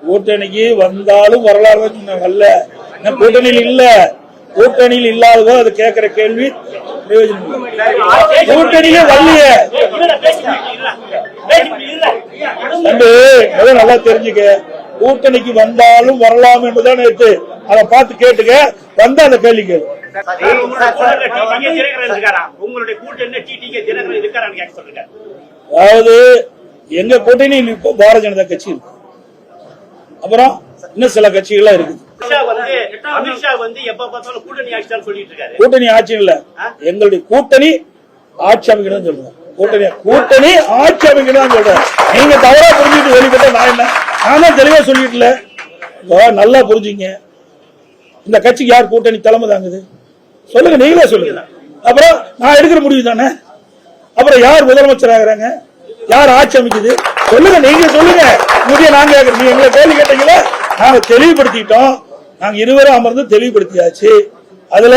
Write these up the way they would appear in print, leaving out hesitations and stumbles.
கூட்டணிக்கு வந்தாலும் வரலாறு வரல, கூட்டணியில் இல்ல. கூட்டணியில் இல்லாதவோ அது கேட்கிற கேள்வி கூட்டணியே வரலையே. நல்லா தெரிஞ்சுக்க, கூட்டணிக்கு வந்தாலும் வரலாம் என்றுதான் நேற்று அதை பார்த்து கேட்டுக்க, வந்த அந்த கேள்வி கேளு. அதாவது எங்க கூட்டணியில் இப்போ பாரதிய ஜனதா கட்சி இருக்கு, அப்புறம் இன்னும் சில கட்சிகள் இருக்கு. கூட்டணி ஆட்சி இல்ல, எங்களுடைய கூட்டணி ஆட்சி அமைக்கணும் சொல்றேன். கூட்டணி ஆட்சி அமைக்கணும் சொல்றேன். நீங்க தவறா புரிஞ்சுட்டு வெளிப்பட்ட நான் என்ன, நான் தான் தெளிவா சொல்லிட்டுல. நல்லா புரிஞ்சுங்க, இந்த கட்சிக்கு யார் கூட்டணி தலைமை தாங்குது சொல்லுங்க, நீங்களே சொல்லுங்க. அப்புறம் நான் எடுக்கிற முடிவு தானே. அப்புறம் யார் முதலமைச்சர் ஆகிறாங்க, யார் ஆட்சி அமைக்குது சொல்லுங்க, நீங்க சொல்லுங்க. நாங்க நீங்க எங்களை கேள்வி கேட்டீங்களா, நாங்க தெளிவுபடுத்திட்டோம். நாங்க இருவரும் அமர்ந்து தெளிவுபடுத்தியாச்சு. அதுல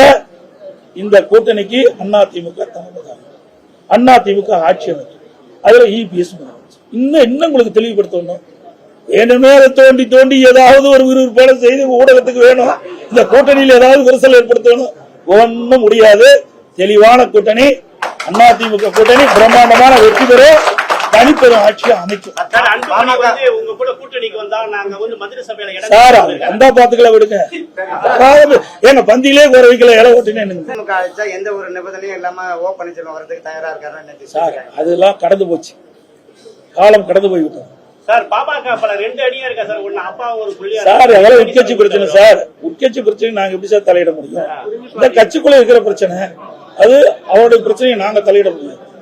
இந்த கூட்டணிக்கு அதிமுக தலைமை தாங்க, அதிமுக ஆட்சி அமைக்கும். அதுல இபிஎஸ் இன்னும் உங்களுக்கு தெளிவுபடுத்தணும். வேணுமே தோண்டி தோண்டி ஏதாவது ஒரு விறுவிறுப்பான செய்தி ஊடகத்துக்கு வேணும், இந்த கூட்டணியில் ஏதாவது விரிசல் ஏற்படுத்தணும். ஒன்னும் முடியாது. தெளிவான கூட்டணி, அதிமுக கூட்டணி பிரம்மாண்டமான வெற்றி பெறும், தனிப்பெரும் ஆட்சியை அமைக்கும். சார் அந்த பாத்துக்களை விடுங்க, எங்க பந்தியிலே குறை வைக்கல, இலை ஓட்டினேன். எந்த ஒரு நிபந்தனையும் இல்லாம ஓ பன்னீர்செல்வம் வரதுக்கு தயாரா இருக்காரு சார். அதெல்லாம் கடந்து போச்சு, காலம் கடந்து போய்விட்டோம் சார். பாமக பல 2 அணியா இருக்கா சார். ஒண்ணு அப்பா ஒரு புள்ளியா சார். அதெல்லாம் உட்கட்சி பிரச்சனை சார். உட்கட்சி பிரச்சனை நாங்க எப்படி சார் தலையிட முடியும்? இந்த கட்சிக்குள்ள இருக்கிற பிரச்சனை, அது அவருடைய பிரச்சனையை நாங்க தலையிட முடியும்.